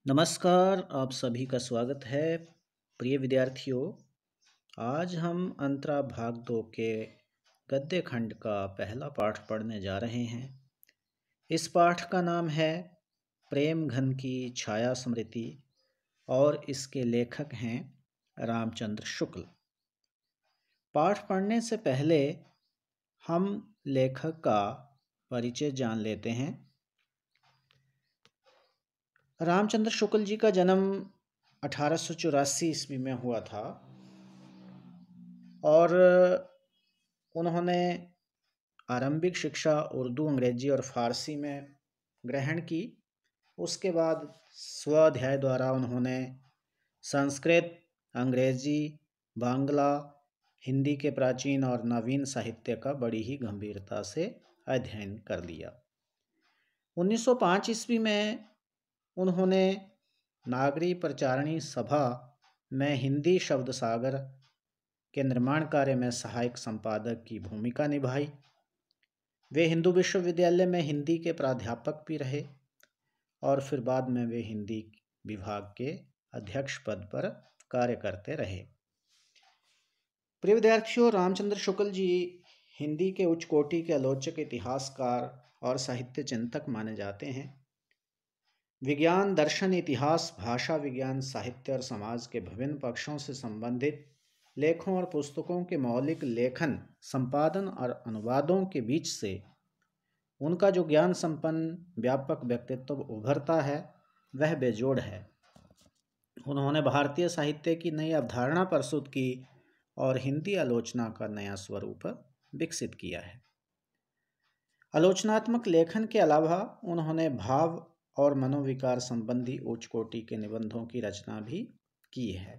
नमस्कार, आप सभी का स्वागत है। प्रिय विद्यार्थियों, आज हम अंतरा भाग 2 के गद्य खंड का पहला पाठ पढ़ने जा रहे हैं। इस पाठ का नाम है प्रेम घन की छाया स्मृति और इसके लेखक हैं रामचंद्र शुक्ल। पाठ पढ़ने से पहले हम लेखक का परिचय जान लेते हैं। रामचंद्र शुक्ल जी का जन्म 1884 ईस्वी में हुआ था और उन्होंने आरंभिक शिक्षा उर्दू, अंग्रेजी और फ़ारसी में ग्रहण की। उसके बाद स्वाध्याय द्वारा उन्होंने संस्कृत, अंग्रेजी, बांग्ला, हिंदी के प्राचीन और नवीन साहित्य का बड़ी ही गंभीरता से अध्ययन कर लिया। 1905 ईस्वी में उन्होंने नागरी प्रचारणी सभा में हिंदी शब्द सागर के निर्माण कार्य में सहायक संपादक की भूमिका निभाई। वे हिंदू विश्वविद्यालय में हिंदी के प्राध्यापक भी रहे और फिर बाद में वे हिंदी विभाग के अध्यक्ष पद पर कार्य करते रहे। प्रिय विद्यार्थियों, रामचंद्र शुक्ल जी हिंदी के उच्च कोटि के आलोचक, इतिहासकार और साहित्य चिंतक माने जाते हैं। विज्ञान, दर्शन, इतिहास, भाषा विज्ञान, साहित्य और समाज के विभिन्न पक्षों से संबंधित लेखों और पुस्तकों के मौलिक लेखन, संपादन और अनुवादों के बीच से उनका जो ज्ञान संपन्न व्यापक व्यक्तित्व उभरता है वह बेजोड़ है। उन्होंने भारतीय साहित्य की नई अवधारणा प्रस्तुत की और हिंदी आलोचना का नया स्वरूप विकसित किया है। आलोचनात्मक लेखन के अलावा उन्होंने भाव और मनोविकार संबंधी उच्च कोटि के निबंधों की रचना भी की है।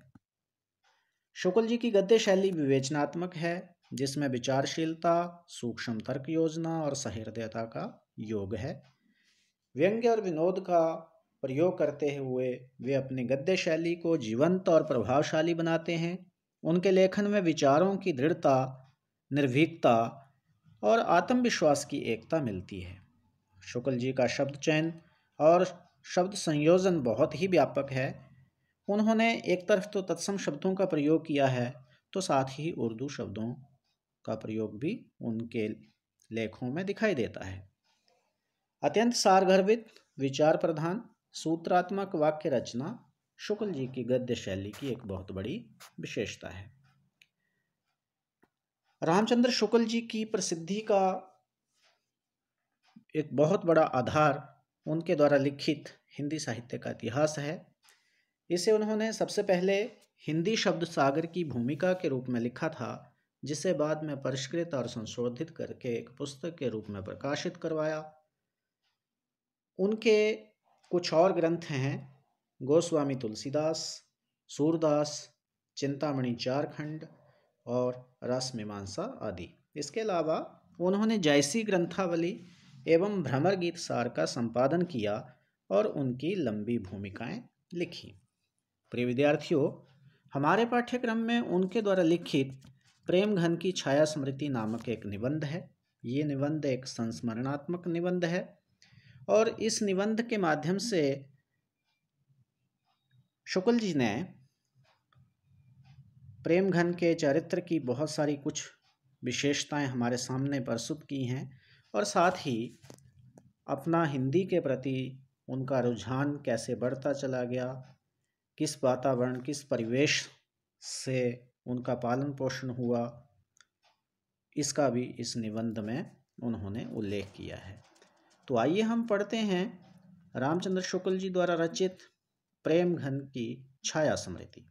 शुक्ल जी की गद्य शैली विवेचनात्मक है, जिसमें विचारशीलता, सूक्ष्म तर्क योजना और सहृदयता का योग है। व्यंग्य और विनोद का प्रयोग करते हुए वे अपनी गद्य शैली को जीवंत और प्रभावशाली बनाते हैं। उनके लेखन में विचारों की दृढ़ता, निर्भीकता और आत्मविश्वास की एकता मिलती है। शुक्ल जी का शब्द चयन और शब्द संयोजन बहुत ही व्यापक है। उन्होंने एक तरफ तो तत्सम शब्दों का प्रयोग किया है, तो साथ ही उर्दू शब्दों का प्रयोग भी उनके लेखों में दिखाई देता है। अत्यंत सारगर्भित, विचार प्रधान, सूत्रात्मक वाक्य रचना शुक्ल जी की गद्य शैली की एक बहुत बड़ी विशेषता है। रामचंद्र शुक्ल जी की प्रसिद्धि का एक बहुत बड़ा आधार उनके द्वारा लिखित हिंदी साहित्य का इतिहास है। इसे उन्होंने सबसे पहले हिंदी शब्द सागर की भूमिका के रूप में लिखा था, जिसे बाद में परिष्कृत और संशोधित करके एक पुस्तक के रूप में प्रकाशित करवाया। उनके कुछ और ग्रंथ हैं गोस्वामी तुलसीदास, सूरदास, चिंतामणि चार खंड और रस मीमांसा आदि। इसके अलावा उन्होंने जयसी ग्रंथावली एवं भ्रमर गीत सार का संपादन किया और उनकी लंबी भूमिकाएं लिखी। प्रिय विद्यार्थियों, हमारे पाठ्यक्रम में उनके द्वारा लिखित प्रेम घन की छाया स्मृति नामक एक निबंध है। ये निबंध एक संस्मरणात्मक निबंध है और इस निबंध के माध्यम से शुक्ल जी ने प्रेम घन के चरित्र की बहुत सारी कुछ विशेषताएं हमारे सामने प्रस्तुत की हैं और साथ ही अपना हिंदी के प्रति उनका रुझान कैसे बढ़ता चला गया, किस वातावरण, किस परिवेश से उनका पालन पोषण हुआ, इसका भी इस निबंध में उन्होंने उल्लेख किया है। तो आइए हम पढ़ते हैं रामचंद्र शुक्ल जी द्वारा रचित प्रेम घन की छाया स्मृति।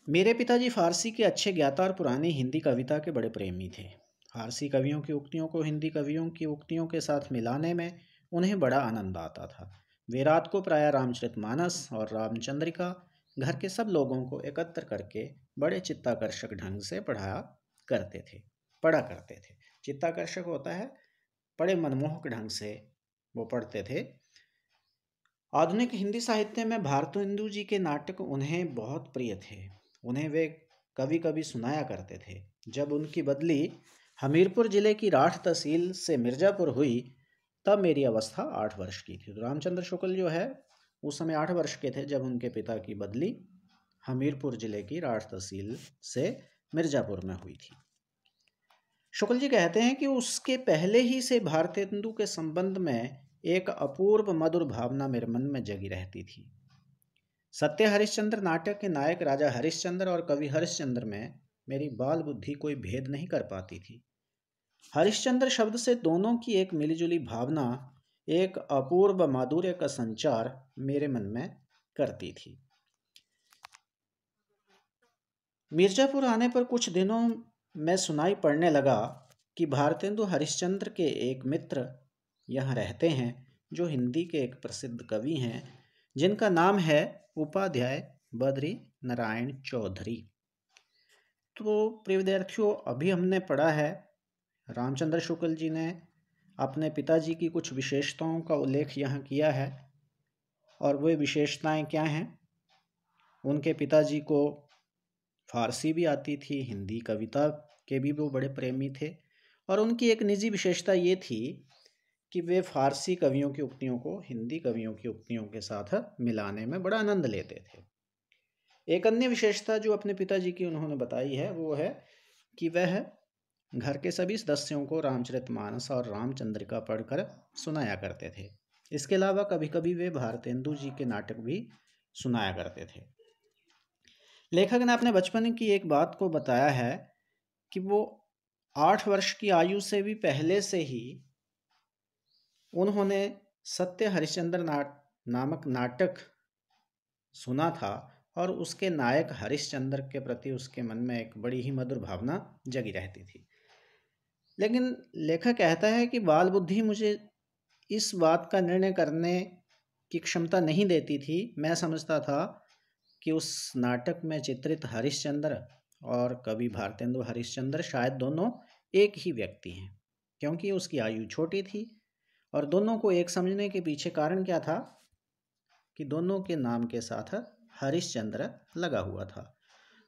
मेरे पिताजी फारसी के अच्छे ज्ञाता और पुरानी हिंदी कविता के बड़े प्रेमी थे। फारसी कवियों की उक्तियों को हिंदी कवियों की उक्तियों के साथ मिलाने में उन्हें बड़ा आनंद आता था। वे रात को प्रायः रामचरितमानस और रामचंद्रिका घर के सब लोगों को एकत्र करके बड़े चित्ताकर्षक ढंग से पढ़ा करते थे। चित्ताकर्षक होता है, बड़े मनमोहक ढंग से वो पढ़ते थे। आधुनिक हिंदी साहित्य में भारतेंदु जी के नाटक उन्हें बहुत प्रिय थे। उन्हें वे कभी कभी सुनाया करते थे। जब उनकी बदली हमीरपुर जिले की राठ तहसील से मिर्ज़ापुर हुई, तब मेरी अवस्था 8 वर्ष की थी। तो रामचंद्र शुक्ल जो है उस समय 8 वर्ष के थे जब उनके पिता की बदली हमीरपुर जिले की राठ तहसील से मिर्ज़ापुर में हुई थी। शुक्ल जी कहते हैं कि उसके पहले ही से भारतेंदु के संबंध में एक अपूर्व मधुर भावना मेरे मन में जगी रहती थी। सत्य हरिश्चंद्र नाटक के नायक राजा हरिश्चंद्र और कवि हरिश्चंद्र में मेरी बाल बुद्धि कोई भेद नहीं कर पाती थी। हरिश्चंद्र शब्द से दोनों की एक मिलीजुली भावना, एक अपूर्व माधुर्य का संचार मेरे मन में करती थी। मिर्जापुर आने पर कुछ दिनों में सुनाई पड़ने लगा कि भारतेंदु हरिश्चंद्र के एक मित्र यहाँ रहते हैं जो हिंदी के एक प्रसिद्ध कवि हैं जिनका नाम है उपाध्याय बद्री नारायण चौधरी। तो प्रिय विद्यार्थियों, अभी हमने पढ़ा है रामचंद्र शुक्ल जी ने अपने पिताजी की कुछ विशेषताओं का उल्लेख यहाँ किया है। और वे विशेषताएं क्या हैं? उनके पिताजी को फारसी भी आती थी, हिंदी कविता के भी वो बड़े प्रेमी थे, और उनकी एक निजी विशेषता ये थी कि वे फारसी कवियों की उक्तियों को हिंदी कवियों की उक्तियों के साथ मिलाने में बड़ा आनंद लेते थे। एक अन्य विशेषता जो अपने पिताजी की उन्होंने बताई है वो है कि वह घर के सभी सदस्यों को रामचरितमानस और रामचंद्रिका पढ़कर सुनाया करते थे। इसके अलावा कभी कभी वे भारतेंदु जी के नाटक भी सुनाया करते थे। लेखक ने अपने बचपन की एक बात को बताया है कि वो 8 वर्ष की आयु से भी पहले से ही उन्होंने सत्य हरिश्चंद्र नामक नाटक सुना था और उसके नायक हरिश्चंद्र के प्रति उसके मन में एक बड़ी ही मधुर भावना जगी रहती थी। लेकिन लेखक कहता है कि बाल बुद्धि मुझे इस बात का निर्णय करने की क्षमता नहीं देती थी। मैं समझता था कि उस नाटक में चित्रित हरिश्चंद्र और कवि भारतेंदु हरिश्चंद्र शायद दोनों एक ही व्यक्ति हैं, क्योंकि उसकी आयु छोटी थी और दोनों को एक समझने के पीछे कारण क्या था कि दोनों के नाम के साथ हरिश्चंद्र लगा हुआ था।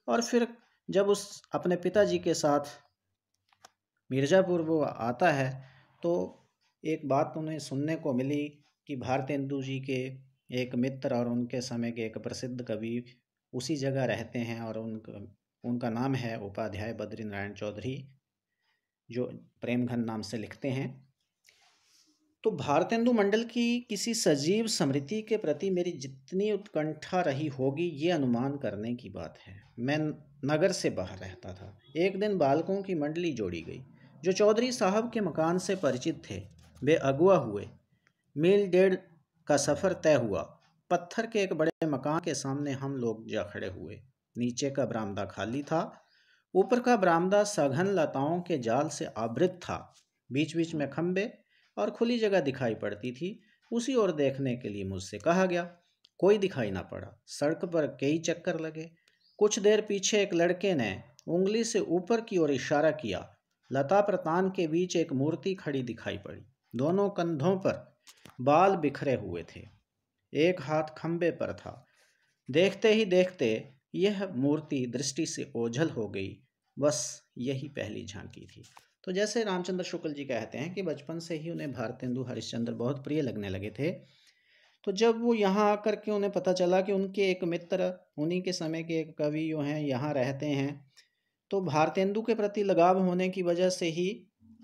और फिर जब उस अपने पिताजी के साथ मिर्ज़ापुर वो आता है तो एक बात उन्हें सुनने को मिली कि भारतेंदु जी के एक मित्र और उनके समय के एक प्रसिद्ध कवि उसी जगह रहते हैं और उनका नाम है उपाध्याय बद्री नारायण चौधरी, जो प्रेमघन नाम से लिखते हैं। तो भारतेंदु मंडल की किसी सजीव स्मृति के प्रति मेरी जितनी उत्कंठा रही होगी ये अनुमान करने की बात है। मैं नगर से बाहर रहता था। एक दिन बालकों की मंडली जोड़ी गई जो चौधरी साहब के मकान से परिचित थे। वे अगुआ हुए। मील डेढ़ का सफ़र तय हुआ। पत्थर के एक बड़े मकान के सामने हम लोग जा खड़े हुए। नीचे का बरामदा खाली था। ऊपर का बरामदा सघन लताओं के जाल से आवृत था। बीच बीच में खंबे और खुली जगह दिखाई पड़ती थी। उसी ओर देखने के लिए मुझसे कहा गया। कोई दिखाई ना पड़ा। सड़क पर कई चक्कर लगे। कुछ देर पीछे एक लड़के ने उंगली से ऊपर की ओर इशारा किया। लता प्रतान के बीच एक मूर्ति खड़ी दिखाई पड़ी। दोनों कंधों पर बाल बिखरे हुए थे। एक हाथ खंबे पर था। देखते ही देखते यह मूर्ति दृष्टि से ओझल हो गई। बस यही पहली झांकी थी। तो जैसे रामचंद्र शुक्ल जी कहते हैं कि बचपन से ही उन्हें भारतेंदु हरिश्चंद्र बहुत प्रिय लगने लगे थे। तो जब वो यहाँ आकर के उन्हें पता चला कि उनके एक मित्र उन्हीं के समय के एक कवि जो हैं यहाँ रहते हैं, तो भारतेंदु के प्रति लगाव होने की वजह से ही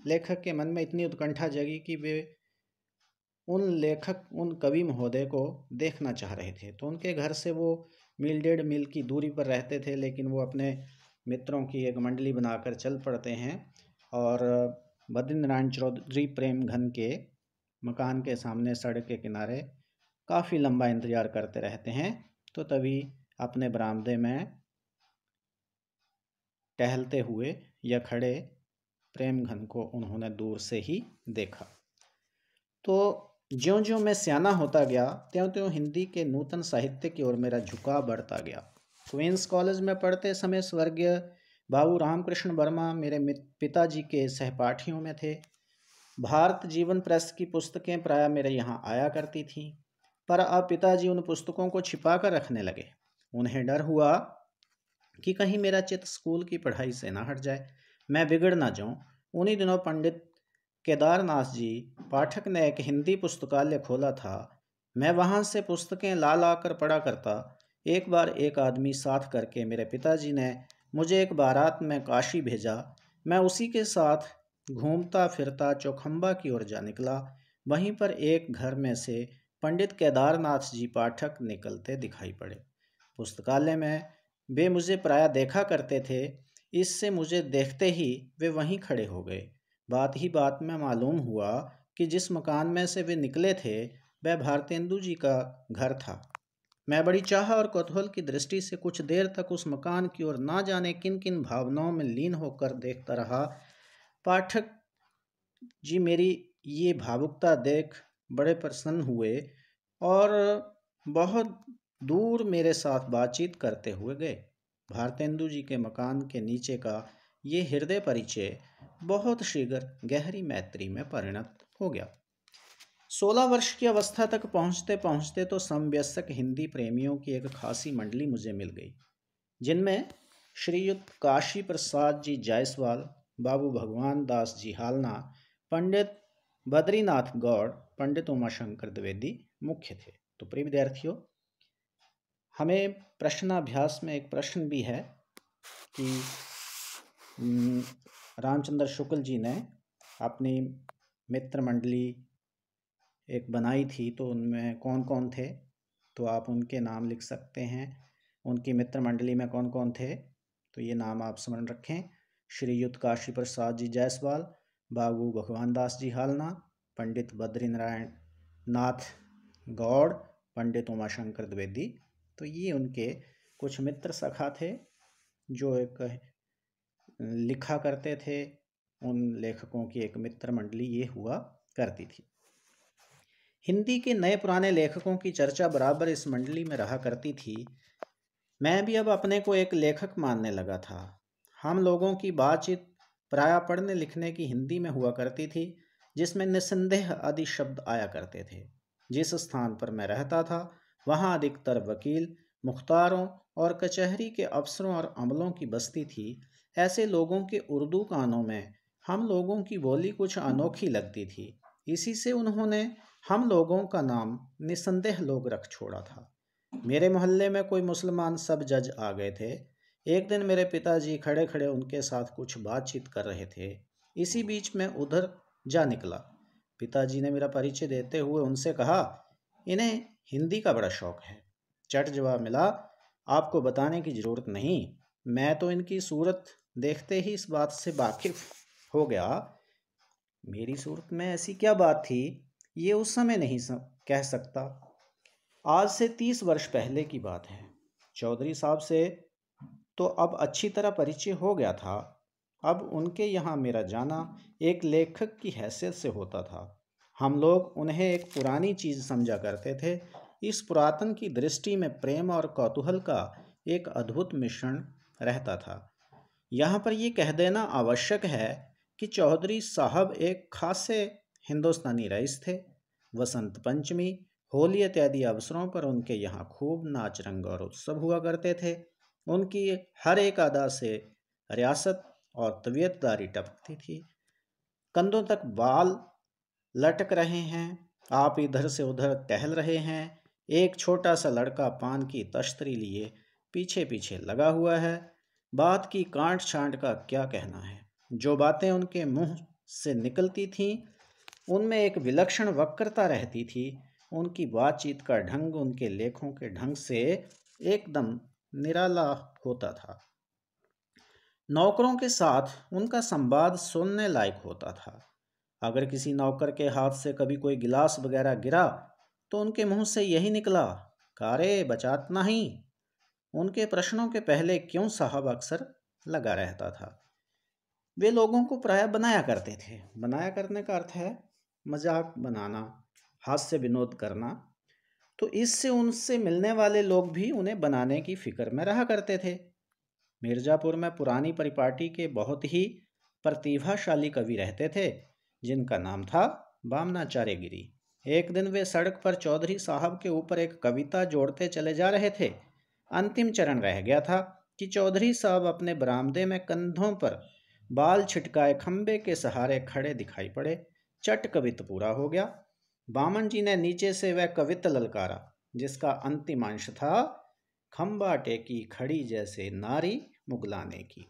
लेखक के मन में इतनी उत्कंठा जगी कि वे उन कवि महोदय को देखना चाह रहे थे। तो उनके घर से वो मील डेढ़ मील की दूरी पर रहते थे, लेकिन वो अपने मित्रों की एक मंडली बनाकर चल पड़ते हैं और बद्रीनारायण चौधरी प्रेम घन के मकान के सामने सड़क के किनारे काफ़ी लंबा इंतज़ार करते रहते हैं। तो तभी अपने बरामदे में टहलते हुए या खड़े प्रेम घन को उन्होंने दूर से ही देखा। तो ज्यों ज्यों मैं सियाना होता गया त्यों त्यों हिंदी के नूतन साहित्य की ओर मेरा झुकाव बढ़ता गया। क्वींस कॉलेज में पढ़ते समय स्वर्गीय बाबू रामकृष्ण वर्मा मेरे पिताजी के सहपाठियों में थे। भारत जीवन प्रेस की पुस्तकें प्रायः मेरे यहाँ आया करती थीं, पर अब पिताजी उन पुस्तकों को छिपा कर रखने लगे। उन्हें डर हुआ कि कहीं मेरा चित्त स्कूल की पढ़ाई से ना हट जाए, मैं बिगड़ ना जाऊं। उन्हीं दिनों पंडित केदारनाथ जी पाठक ने एक हिंदी पुस्तकालय खोला था। मैं वहाँ से पुस्तकें ला ला कर पढ़ा करता। एक बार एक आदमी साथ करके मेरे पिताजी ने मुझे एक बारात में काशी भेजा। मैं उसी के साथ घूमता फिरता चौखंबा की ओर जा निकला। वहीं पर एक घर में से पंडित केदारनाथ जी पाठक निकलते दिखाई पड़े। पुस्तकालय में वे मुझे प्रायः देखा करते थे। इससे मुझे देखते ही वे वहीं खड़े हो गए। बात ही बात में मालूम हुआ कि जिस मकान में से वे निकले थे वह भारतेंदु जी का घर था। मैं बड़ी चाह और कौतूहल की दृष्टि से कुछ देर तक उस मकान की ओर ना जाने किन किन भावनाओं में लीन होकर देखता रहा। पाठक जी मेरी ये भावुकता देख बड़े प्रसन्न हुए और बहुत दूर मेरे साथ बातचीत करते हुए गए। भारतेंदु जी के मकान के नीचे का ये हृदय परिचय बहुत शीघ्र गहरी मैत्री में परिणत हो गया। 16 वर्ष की अवस्था तक पहुंचते पहुंचते तो समवयस्क हिंदी प्रेमियों की एक खासी मंडली मुझे मिल गई, जिनमें श्रीयुत काशी प्रसाद जी जायसवाल, बाबू भगवान दास जी हालना, पंडित बद्रीनाथ गौड़, पंडित उमाशंकर द्विवेदी मुख्य थे। तो प्रिय विद्यार्थियों, हमें प्रश्नाभ्यास में एक प्रश्न भी है कि रामचंद्र शुक्ल जी ने अपनी मित्र मंडली एक बनाई थी, तो उनमें कौन कौन थे, तो आप उनके नाम लिख सकते हैं। उनकी मित्र मंडली में कौन कौन थे, तो ये नाम आप स्मरण रखें। श्रीयुत काशी प्रसाद जी जायसवाल, बाबू भगवान दास जी हालना, पंडित बद्रीनारायण नाथ गौड़, पंडित उमाशंकर द्विवेदी। तो ये उनके कुछ मित्र सखा थे जो एक लिखा करते थे। उन लेखकों की एक मित्र मंडली ये हुआ करती थी। हिंदी के नए पुराने लेखकों की चर्चा बराबर इस मंडली में रहा करती थी। मैं भी अब अपने को एक लेखक मानने लगा था। हम लोगों की बातचीत प्रायः पढ़ने लिखने की हिंदी में हुआ करती थी, जिसमें निस्संदेह आदि शब्द आया करते थे। जिस स्थान पर मैं रहता था वहाँ अधिकतर वकील, मुख्तारों और कचहरी के अफसरों और अमलों की बस्ती थी। ऐसे लोगों के उर्दू कानों में हम लोगों की बोली कुछ अनोखी लगती थी। इसी से उन्होंने हम लोगों का नाम निस्संदेह लोग रख छोड़ा था। मेरे मोहल्ले में कोई मुसलमान सब जज आ गए थे। एक दिन मेरे पिताजी खड़े खड़े उनके साथ कुछ बातचीत कर रहे थे। इसी बीच में उधर जा निकला। पिताजी ने मेरा परिचय देते हुए उनसे कहा, इन्हें हिंदी का बड़ा शौक है। चट जवाब मिला, आपको बताने की ज़रूरत नहीं, मैं तो इनकी सूरत देखते ही इस बात से वाकिफ हो गया। मेरी सूरत में ऐसी क्या बात थी, ये उस समय नहीं कह सकता। आज से 30 वर्ष पहले की बात है। चौधरी साहब से तो अब अच्छी तरह परिचय हो गया था। अब उनके यहाँ मेरा जाना एक लेखक की हैसियत से होता था। हम लोग उन्हें एक पुरानी चीज़ समझा करते थे। इस पुरातन की दृष्टि में प्रेम और कौतूहल का एक अद्भुत मिश्रण रहता था। यहाँ पर यह कह देना आवश्यक है कि चौधरी साहब एक खासे हिंदुस्तानी रईस थे। वसंत पंचमी, होली इत्यादि अवसरों पर उनके यहाँ खूब नाच रंग और उत्सव हुआ करते थे। उनकी हर एक अदा से रियासत और तबीयतदारी टपकती थी। कंधों तक बाल लटक रहे हैं, आप इधर से उधर टहल रहे हैं। एक छोटा सा लड़का पान की तश्तरी लिए पीछे पीछे लगा हुआ है। बात की कांट छांट का क्या कहना है। जो बातें उनके मुंह से निकलती थीं उनमें एक विलक्षण वक्रता रहती थी। उनकी बातचीत का ढंग उनके लेखों के ढंग से एकदम निराला होता था। नौकरों के साथ उनका संवाद सुनने लायक होता था। अगर किसी नौकर के हाथ से कभी कोई गिलास वगैरह गिरा तो उनके मुंह से यही निकला, कारे बचात नहीं। उनके प्रश्नों के पहले क्यों साहब अक्सर लगा रहता था। वे लोगों को प्रायः बनाया करते थे। बनाया करने का अर्थ है मजाक बनाना, हास्य विनोद करना। तो इससे उनसे मिलने वाले लोग भी उन्हें बनाने की फिक्र में रहा करते थे। मिर्ज़ापुर में पुरानी परिपाटी के बहुत ही प्रतिभाशाली कवि रहते थे, जिनका नाम था वामनाचार्य गिरी। एक दिन वे सड़क पर चौधरी साहब के ऊपर एक कविता जोड़ते चले जा रहे थे। अंतिम चरण रह गया था कि चौधरी साहब अपने बरामदे में कंधों पर बाल छिटकाए खंबे के सहारे खड़े दिखाई पड़े। चट कवित पूरा हो गया। बामन जी ने नीचे से वह कवित ललकारा जिसका अंतिम अंश था, खंबा टेकी खड़ी जैसे नारी मुगलाने की।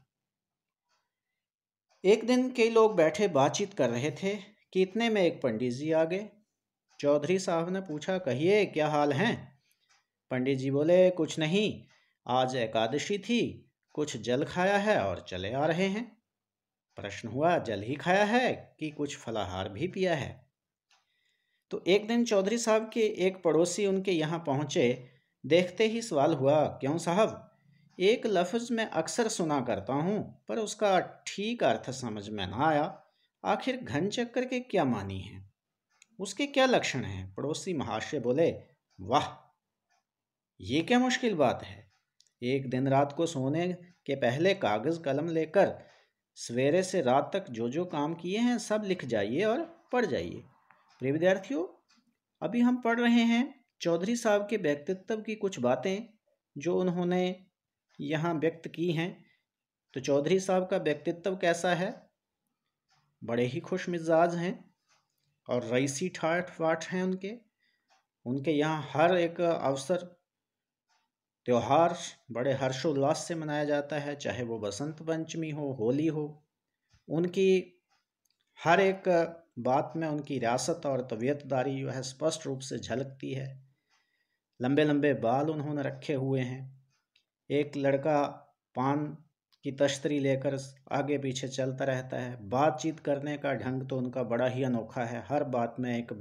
एक दिन कई लोग बैठे बातचीत कर रहे थे कि इतने में एक पंडित जी आ गए। चौधरी साहब ने पूछा, कहिए क्या हाल हैं? पंडित जी बोले, कुछ नहीं, आज एकादशी थी, कुछ जल खाया है और चले आ रहे हैं। प्रश्न हुआ, जल ही खाया है कि कुछ फलाहार भी पिया है? तो एक दिन चौधरी साहब के एक पड़ोसी उनके यहाँ पहुँचे। देखते ही सवाल हुआ, क्यों साहब? एक लफ्ज़ मैं अक्सर सुना करता हूँ पर उसका ठीक अर्थ समझ में ना आया। आखिर घन चक्कर के क्या मानी है, उसके क्या लक्षण हैं? पड़ोसी महाशय बोले, वाह, ये क्या मुश्किल बात है। एक दिन रात को सोने के पहले कागज़ कलम लेकर सवेरे से रात तक जो जो काम किए हैं सब लिख जाइए और पढ़ जाइए। प्रिय विद्यार्थियों, अभी हम पढ़ रहे हैं चौधरी साहब के व्यक्तित्व की कुछ बातें जो उन्होंने यहाँ व्यक्त की हैं। तो चौधरी साहब का व्यक्तित्व कैसा है? बड़े ही खुश मिजाज हैं और रईसी ठाठ बाट हैं उनके यहाँ हर एक अवसर त्योहार बड़े हर्षोल्लास से मनाया जाता है, चाहे वो बसंत पंचमी हो, होली हो। उनकी हर एक बात में उनकी रियासत और तबीयतदारी जो है स्पष्ट रूप से झलकती है। लंबे लंबे बाल उन्होंने रखे हुए हैं। एक लड़का पान की तश्तरी लेकर आगे पीछे चलता रहता है। बातचीत करने का ढंग तो उनका बड़ा ही अनोखा है। हर बात में एक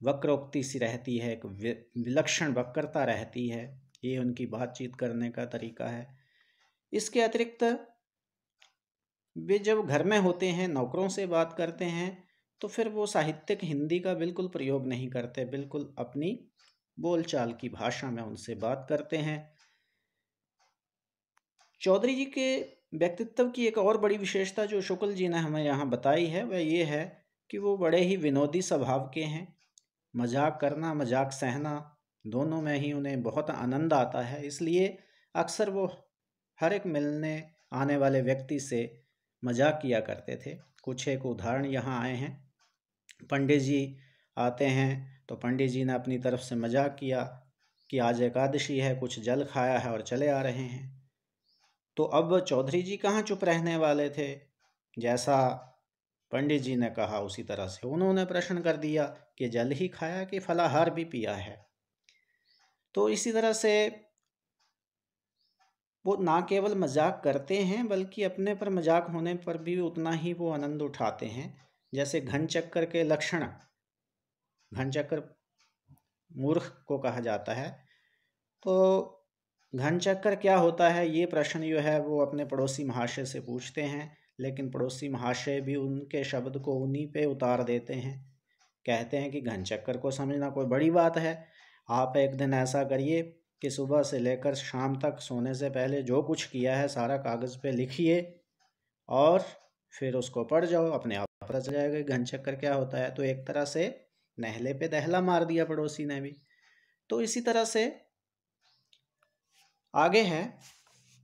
वक्रोक्ति सी रहती है, एक विलक्षण वक्रता रहती है। ये उनकी बातचीत करने का तरीका है। इसके अतिरिक्त वे जब घर में होते हैं, नौकरों से बात करते हैं, तो फिर वो साहित्यिक हिंदी का बिल्कुल प्रयोग नहीं करते, बिल्कुल अपनी बोलचाल की भाषा में उनसे बात करते हैं। चौधरी जी के व्यक्तित्व की एक और बड़ी विशेषता जो शुक्ल जी ने हमें यहाँ बताई है वह ये है कि वो बड़े ही विनोदी स्वभाव के हैं। मजाक करना, मजाक सहना, दोनों में ही उन्हें बहुत आनंद आता है। इसलिए अक्सर वो हर एक मिलने आने वाले व्यक्ति से मजाक किया करते थे। कुछ एक उदाहरण यहाँ आए हैं। पंडित जी आते हैं तो पंडित जी ने अपनी तरफ से मजाक किया कि आज एकादशी है, कुछ जल खाया है और चले आ रहे हैं। तो अब चौधरी जी कहाँ चुप रहने वाले थे। जैसा पंडित जी ने कहा उसी तरह से उन्होंने प्रश्न कर दिया कि जल ही खाया कि फलाहार भी पिया है। तो इसी तरह से वो ना केवल मजाक करते हैं बल्कि अपने पर मजाक होने पर भी उतना ही वो आनंद उठाते हैं। जैसे घन चक्कर के लक्षण, घन चक्कर मूर्ख को कहा जाता है। तो घन चक्कर क्या होता है, ये प्रश्न जो है वो अपने पड़ोसी महाशय से पूछते हैं, लेकिन पड़ोसी महाशय भी उनके शब्द को उन्हीं पे उतार देते हैं। कहते हैं कि घन चक्कर को समझना कोई बड़ी बात है। आप एक दिन ऐसा करिए कि सुबह से लेकर शाम तक सोने से पहले जो कुछ किया है सारा कागज़ पे लिखिए और फिर उसको पढ़ जाओ, अपने आप पता चल जाएगा घन चक्कर क्या होता है। तो एक तरह से नहले पे दहला मार दिया पड़ोसी ने भी। तो इसी तरह से आगे है,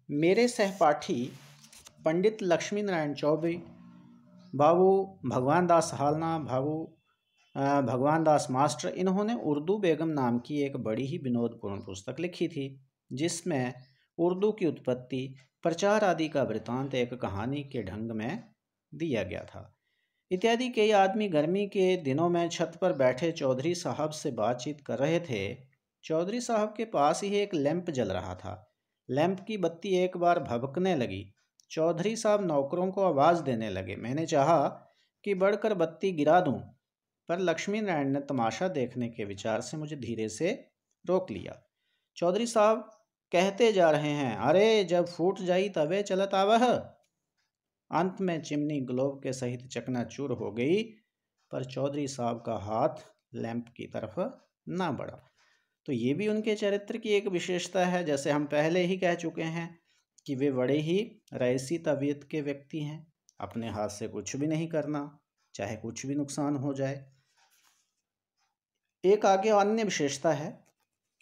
मेरे सहपाठी पंडित लक्ष्मी नारायण चौबे, बाबू भगवान दास हालना, भगवान दास मास्टर, इन्होंने उर्दू बेगम नाम की एक बड़ी ही विनोदपूर्ण पुस्तक लिखी थी जिसमें उर्दू की उत्पत्ति, प्रचार आदि का वृतांत एक कहानी के ढंग में दिया गया था इत्यादि। कई आदमी गर्मी के दिनों में छत पर बैठे चौधरी साहब से बातचीत कर रहे थे। चौधरी साहब के पास ही एक लैंप जल रहा था। लैंप की बत्ती एक बार भभकने लगी। चौधरी साहब नौकरों को आवाज़ देने लगे। मैंने चाहा कि बढ़कर बत्ती गिरा दूं, पर लक्ष्मी नारायण ने तमाशा देखने के विचार से मुझे धीरे से रोक लिया। चौधरी साहब कहते जा रहे हैं, अरे जब फूट जाई तबे चलत आवह। अंत में चिमनी ग्लोब के सहित चकनाचूर हो गई, पर चौधरी साहब का हाथ लैंप की तरफ ना बढ़ा। तो ये भी उनके चरित्र की एक विशेषता है। जैसे हम पहले ही कह चुके हैं कि वे बड़े ही रईसी तबीयत के व्यक्ति हैं। अपने हाथ से कुछ भी नहीं करना, चाहे कुछ भी नुकसान हो जाए। एक आगे अन्य विशेषता है,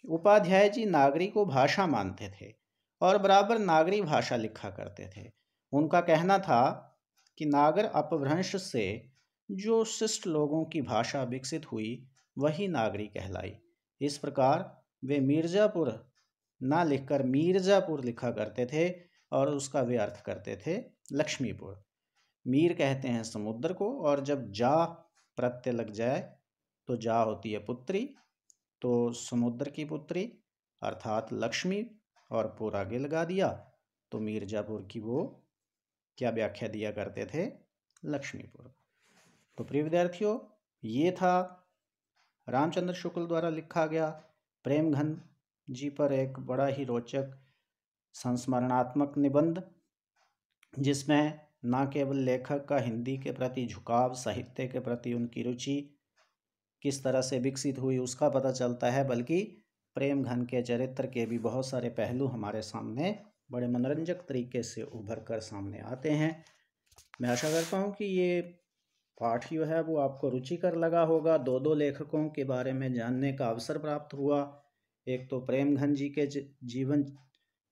उपाध्याय जी नागरी को भाषा मानते थे और बराबर नागरी भाषा लिखा करते थे। उनका कहना था कि नागर अपभ्रंश से जो शिष्ट लोगों की भाषा विकसित हुई वही नागरी कहलाई। इस प्रकार वे मिर्जापुर ना लिखकर मीरजापुर लिखा करते थे और उसका वे अर्थ करते थे लक्ष्मीपुर। मीर कहते हैं समुद्र को, और जब जा प्रत्यय लग जाए तो जा होती है पुत्री, तो समुद्र की पुत्री अर्थात लक्ष्मी, और पुर आगे लगा दिया तो मिर्जापुर की वो क्या व्याख्या दिया करते थे, लक्ष्मीपुर। तो प्रिय विद्यार्थियों, ये था रामचंद्र शुक्ल द्वारा लिखा गया प्रेमघन जी पर एक बड़ा ही रोचक संस्मरणात्मक निबंध, जिसमें न केवल लेखक का हिंदी के प्रति झुकाव, साहित्य के प्रति उनकी रुचि किस तरह से विकसित हुई उसका पता चलता है, बल्कि प्रेमघन के चरित्र के भी बहुत सारे पहलू हमारे सामने बड़े मनोरंजक तरीके से उभर कर सामने आते हैं। मैं आशा करता हूँ कि ये पाठ जो है वो आपको रुचिकर लगा होगा। दो लेखकों के बारे में जानने का अवसर प्राप्त हुआ। एक तो प्रेमघन जी के जीवन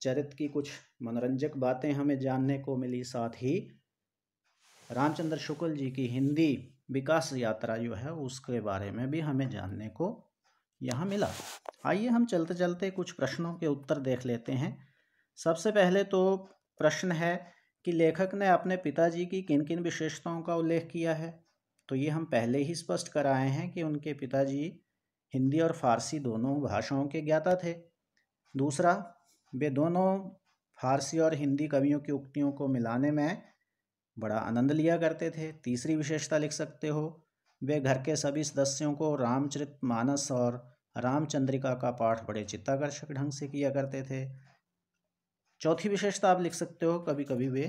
चरित्र की कुछ मनोरंजक बातें हमें जानने को मिली, साथ ही रामचंद्र शुक्ल जी की हिंदी विकास यात्रा जो है उसके बारे में भी हमें जानने को यहाँ मिला। आइए हम चलते चलते कुछ प्रश्नों के उत्तर देख लेते हैं। सबसे पहले तो प्रश्न है कि लेखक ने अपने पिताजी की किन किन विशेषताओं का उल्लेख किया है। तो ये हम पहले ही स्पष्ट कर आए हैं कि उनके पिताजी हिंदी और फारसी दोनों भाषाओं के ज्ञाता थे। दूसरा, वे दोनों फारसी और हिंदी कवियों की उक्तियों को मिलाने में बड़ा आनंद लिया करते थे। तीसरी विशेषता लिख सकते हो, वे घर के सभी सदस्यों को रामचरितमानस और रामचंद्रिका का पाठ बड़े चित्ताकर्षक ढंग से किया करते थे। चौथी विशेषता आप लिख सकते हो, कभी कभी वे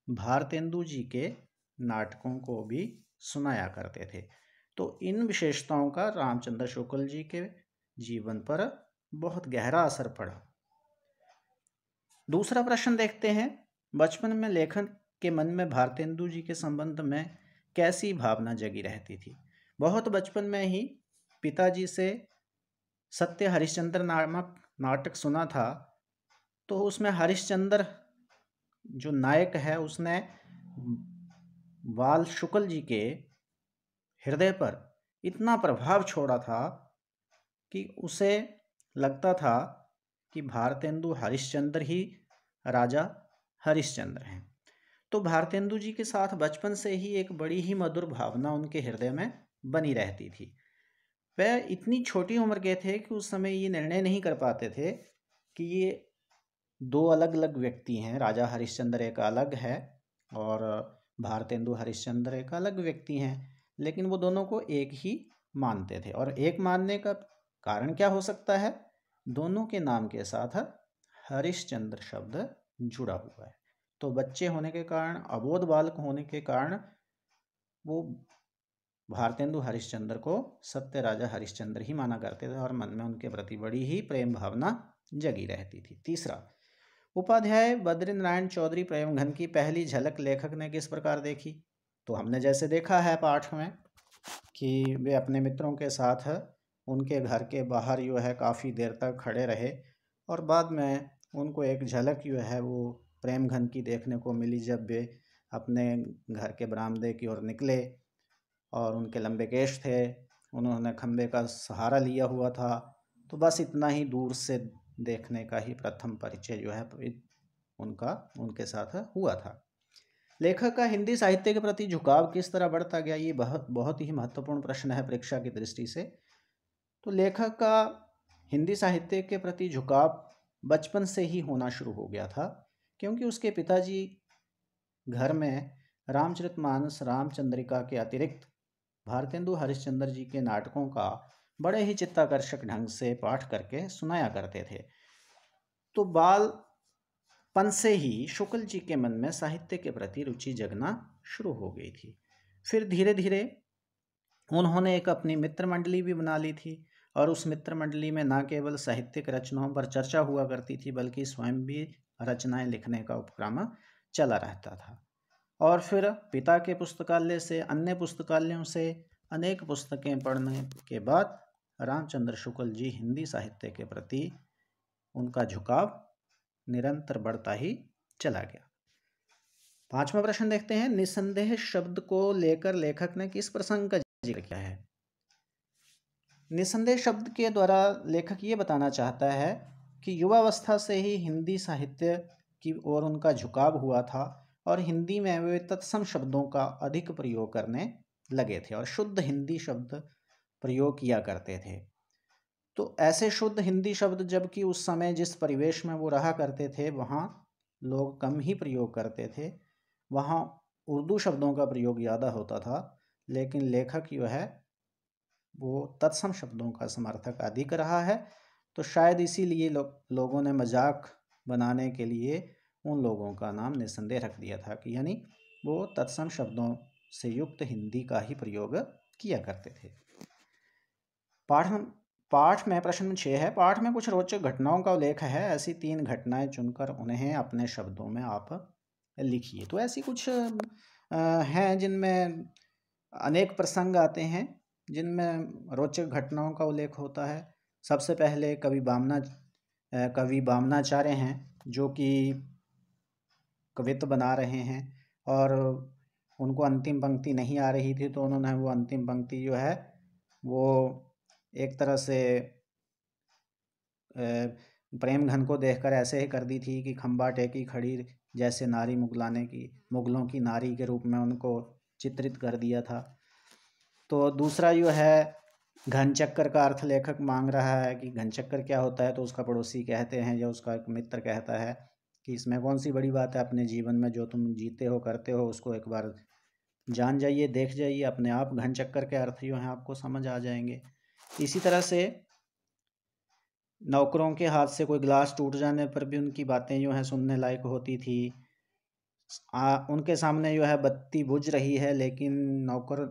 भारतेंदु जी के नाटकों को भी सुनाया करते थे। तो इन विशेषताओं का रामचंद्र शुक्ल जी के जीवन पर बहुत गहरा असर पड़ा। दूसरा प्रश्न देखते हैं, बचपन में लेखक के मन में भारतेंदु जी के संबंध में कैसी भावना जगी रहती थी। बहुत बचपन में ही पिताजी से सत्य हरिश्चंद्र नामक नाटक सुना था, तो उसमें हरिश्चंद्र जो नायक है उसने बाल शुक्ल जी के हृदय पर इतना प्रभाव छोड़ा था कि उसे लगता था कि भारतेंदु हरिश्चंद्र ही राजा हरिश्चंद्र हैं। तो भारतेंदु जी के साथ बचपन से ही एक बड़ी ही मधुर भावना उनके हृदय में बनी रहती थी। वह इतनी छोटी उम्र के थे कि उस समय ये निर्णय नहीं कर पाते थे कि ये दो अलग अलग व्यक्ति हैं, राजा हरिश्चंद्र एक अलग है और भारतेंदु हरिश्चंद्र एक अलग व्यक्ति हैं, लेकिन वो दोनों को एक ही मानते थे। और एक मानने का कारण क्या हो सकता है, दोनों के नाम के साथ हरिश्चंद्र शब्द जुड़ा हुआ है। तो बच्चे होने के कारण, अबोध बालक होने के कारण वो भारतेंदु हरिश्चंद्र को सत्य राजा हरिश्चंद्र ही माना करते थे और मन में उनके प्रति बड़ी ही प्रेम भावना जगी रहती थी। तीसरा, उपाध्याय बद्रीनारायण चौधरी प्रेमघन की पहली झलक लेखक ने किस प्रकार देखी। तो हमने जैसे देखा है पाठ में कि वे अपने मित्रों के साथ उनके घर के बाहर जो है काफ़ी देर तक खड़े रहे, और बाद में उनको एक झलक जो है वो प्रेमघन की देखने को मिली जब वे अपने घर के बरामदे की ओर निकले, और उनके लंबे केश थे, उन्होंने खंबे का सहारा लिया हुआ था। तो बस इतना ही दूर से देखने का ही प्रथम परिचय जो है उनका उनके साथ हुआ था। लेखक का हिंदी साहित्य के प्रति झुकाव किस तरह बढ़ता गया, ये बहुत ही महत्वपूर्ण प्रश्न है परीक्षा की दृष्टि से। तो लेखक का हिंदी साहित्य के प्रति झुकाव बचपन से ही होना शुरू हो गया था, क्योंकि उसके पिताजी घर में रामचरितमानस, रामचंद्रिका के अतिरिक्त भारतेंदु हरिश्चंद्र जी के नाटकों का बड़े ही चित्ताकर्षक ढंग से पाठ करके सुनाया करते थे। तो बालपन से ही शुक्ल जी के मन में साहित्य के प्रति रुचि जगना शुरू हो गई थी। फिर धीरे धीरे उन्होंने एक अपनी मित्र मंडली भी बना ली थी, और उस मित्र मंडली में न केवल साहित्यिक रचनाओं पर चर्चा हुआ करती थी, बल्कि स्वयं भी रचनाएं लिखने का उपक्रम चला रहता था। और फिर पिता के पुस्तकालय से, अन्य पुस्तकालयों से अनेक पुस्तकें पढ़ने के बाद रामचंद्र शुक्ल जी हिंदी साहित्य के प्रति उनका झुकाव निरंतर बढ़ता ही चला गया। 5वां प्रश्न देखते हैं, निसंदेह शब्द को लेकर लेखक ने किस प्रसंग का जिक्र किया है। निसंदेह शब्द के द्वारा लेखक ये बताना चाहता है कि युवावस्था से ही हिंदी साहित्य की ओर उनका झुकाव हुआ था और हिंदी में वे तत्सम शब्दों का अधिक प्रयोग करने लगे थे और शुद्ध हिंदी शब्द प्रयोग किया करते थे। तो ऐसे शुद्ध हिंदी शब्द, जबकि उस समय जिस परिवेश में वो रहा करते थे वहाँ लोग कम ही प्रयोग करते थे, वहाँ उर्दू शब्दों का प्रयोग ज़्यादा होता था, लेकिन लेखक जो है वो तत्सम शब्दों का समर्थक अधिक रहा है। तो शायद इसीलिए लोगों ने मजाक बनाने के लिए उन लोगों का नाम निसंदेह रख दिया था कि यानी वो तत्सम शब्दों से युक्त हिंदी का ही प्रयोग किया करते थे। पाठ में प्रश्न 6 है, पाठ में कुछ रोचक घटनाओं का उल्लेख है, ऐसी 3 घटनाएं चुनकर उन्हें अपने शब्दों में आप लिखिए। तो ऐसी कुछ हैं जिनमें अनेक प्रसंग आते हैं, जिनमें रोचक घटनाओं का उल्लेख होता है। सबसे पहले कवि बामनाचार्य हैं, जो कि कवित्व बना रहे हैं और उनको अंतिम पंक्ति नहीं आ रही थी, तो उन्होंने वो अंतिम पंक्ति जो है वो एक तरह से प्रेम घन को देखकर ऐसे ही कर दी थी कि खंबा टेकी खड़ी जैसे नारी मुगलों की नारी के रूप में उनको चित्रित कर दिया था। तो दूसरा जो है, घन चक्कर का अर्थ लेखक मांग रहा है कि घन चक्कर क्या होता है, तो उसका पड़ोसी कहते हैं या उसका एक मित्र कहता है कि इसमें कौन सी बड़ी बात है, अपने जीवन में जो तुम जीते हो करते हो उसको एक बार जान जाइए, देख जाइए, अपने आप घन चक्कर के अर्थ जो हैं आपको समझ आ जाएंगे। इसी तरह से नौकरों के हाथ से कोई गिलास टूट जाने पर भी उनकी बातें जो हैं सुनने लायक होती थी। उनके सामने जो है बत्ती बुझ रही है लेकिन नौकर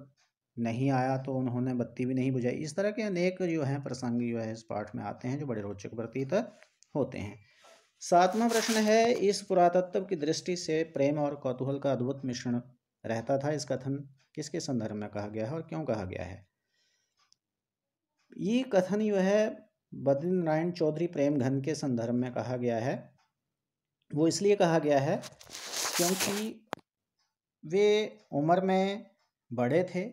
नहीं आया तो उन्होंने बत्ती भी नहीं बुझाई। इस तरह के अनेक जो हैं प्रसंग जो है इस पाठ में आते हैं, जो बड़े रोचक प्रतीत होते हैं। 7वां प्रश्न है, इस पुरातत्व की दृष्टि से प्रेम और कौतूहल का अद्भुत मिश्रण रहता था, इस कथन किसके संदर्भ में कहा गया है और क्यों कहा गया है। ये कथन जो है बद्रीनारायण चौधरी प्रेम घन के संदर्भ में कहा गया है। वो इसलिए कहा गया है क्योंकि वे उम्र में बड़े थे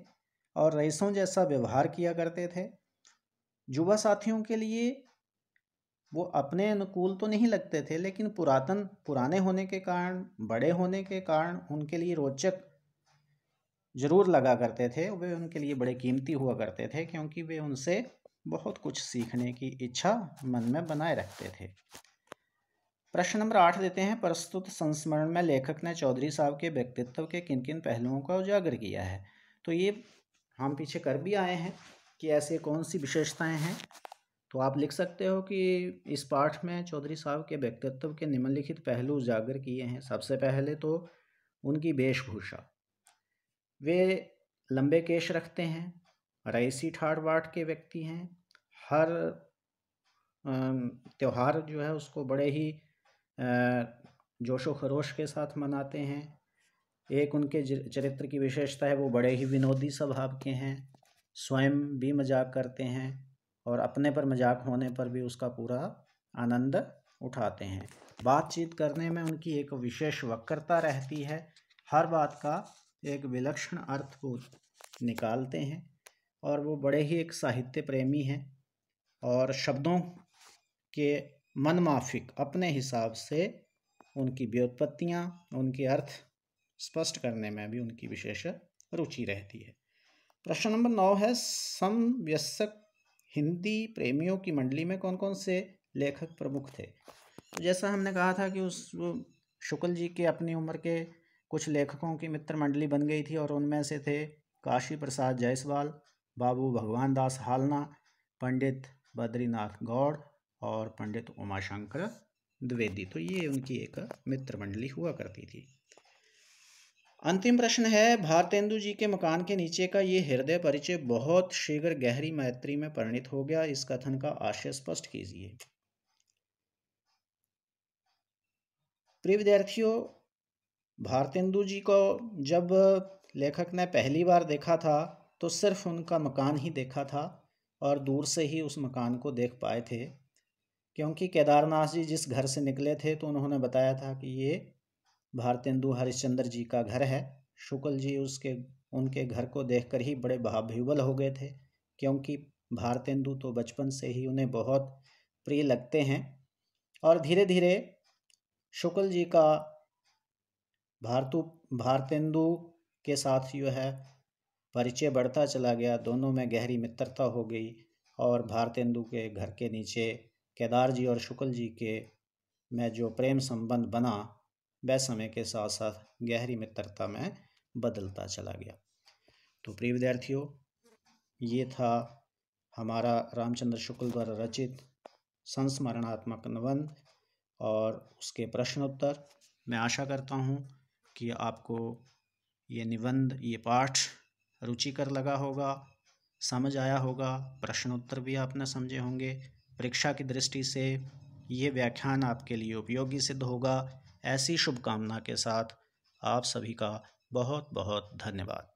और रईसों जैसा व्यवहार किया करते थे। युवा साथियों के लिए वो अपने अनुकूल तो नहीं लगते थे, लेकिन पुराने होने के कारण, बड़े होने के कारण उनके लिए रोचक जरूर लगा करते थे। वे उनके लिए बड़े कीमती हुआ करते थे क्योंकि वे उनसे बहुत कुछ सीखने की इच्छा मन में बनाए रखते थे। प्रश्न नंबर 8 देते हैं, प्रस्तुत संस्मरण में लेखक ने चौधरी साहब के व्यक्तित्व के किन किन पहलुओं का उजागर किया है। तो ये हम पीछे कर भी आए हैं कि ऐसे कौन सी विशेषताएं हैं। तो आप लिख सकते हो कि इस पाठ में चौधरी साहब के व्यक्तित्व के निम्नलिखित पहलू उजागर किए हैं। सबसे पहले तो उनकी वेशभूषा, वे लंबे केश रखते हैं, रईसी ठाट बाट के व्यक्ति हैं, हर त्यौहार जो है उसको बड़े ही जोशो खरोश के साथ मनाते हैं। एक उनके चरित्र की विशेषता है, वो बड़े ही विनोदी स्वभाव के हैं, स्वयं भी मजाक करते हैं और अपने पर मजाक होने पर भी उसका पूरा आनंद उठाते हैं। बातचीत करने में उनकी एक विशेष वक्रता रहती है, हर बात का एक विलक्षण अर्थ वो निकालते हैं और वो बड़े ही एक साहित्य प्रेमी हैं और शब्दों के मनमाफिक अपने हिसाब से उनकी व्युत्पत्तियाँ, उनके अर्थ स्पष्ट करने में भी उनकी विशेष रुचि रहती है। प्रश्न नंबर 9 है, समवयस्क हिंदी प्रेमियों की मंडली में कौन कौन से लेखक प्रमुख थे। तो जैसा हमने कहा था कि उस शुक्ल जी के अपनी उम्र के कुछ लेखकों की मित्र मंडली बन गई थी और उनमें से थे काशी प्रसाद जायसवाल, बाबू भगवान दास हालना, पंडित बद्रीनाथ गौड़ और पंडित उमाशंकर द्विवेदी। तो ये उनकी एक मित्र मंडली हुआ करती थी। अंतिम प्रश्न है, भारतेंदु जी के मकान के नीचे का ये हृदय परिचय बहुत शीघ्र गहरी मैत्री में परिणित हो गया, इस कथन का आशय स्पष्ट कीजिए। प्रिय विद्यार्थियों, भारतेंदु जी को जब लेखक ने पहली बार देखा था तो सिर्फ उनका मकान ही देखा था और दूर से ही उस मकान को देख पाए थे, क्योंकि केदारनाथ जी जिस घर से निकले थे तो उन्होंने बताया था कि ये भारतेंदु हरिश्चंद्र जी का घर है। शुक्ल जी उनके घर को देखकर ही बड़े विह्वल हो गए थे, क्योंकि भारतेंदु तो बचपन से ही उन्हें बहुत प्रिय लगते हैं। और धीरे धीरे शुक्ल जी का भारतेंदु के साथ जो है परिचय बढ़ता चला गया। दोनों में गहरी मित्रता हो गई और भारतेंदु के घर के नीचे केदार जी और शुक्ल जी के में जो प्रेम संबंध बना वह समय के साथ साथ गहरी मित्रता में बदलता चला गया। तो प्रिय विद्यार्थियों, ये था हमारा रामचंद्र शुक्ल द्वारा रचित संस्मरणात्मक निबंध और उसके प्रश्न उत्तर। मैं आशा करता हूँ कि आपको ये निबंध, ये पाठ रुचिकर लगा होगा, समझ आया होगा, प्रश्न उत्तर भी आपने समझे होंगे। परीक्षा की दृष्टि से ये व्याख्यान आपके लिए उपयोगी सिद्ध होगा। ऐसी शुभकामना के साथ आप सभी का बहुत बहुत धन्यवाद।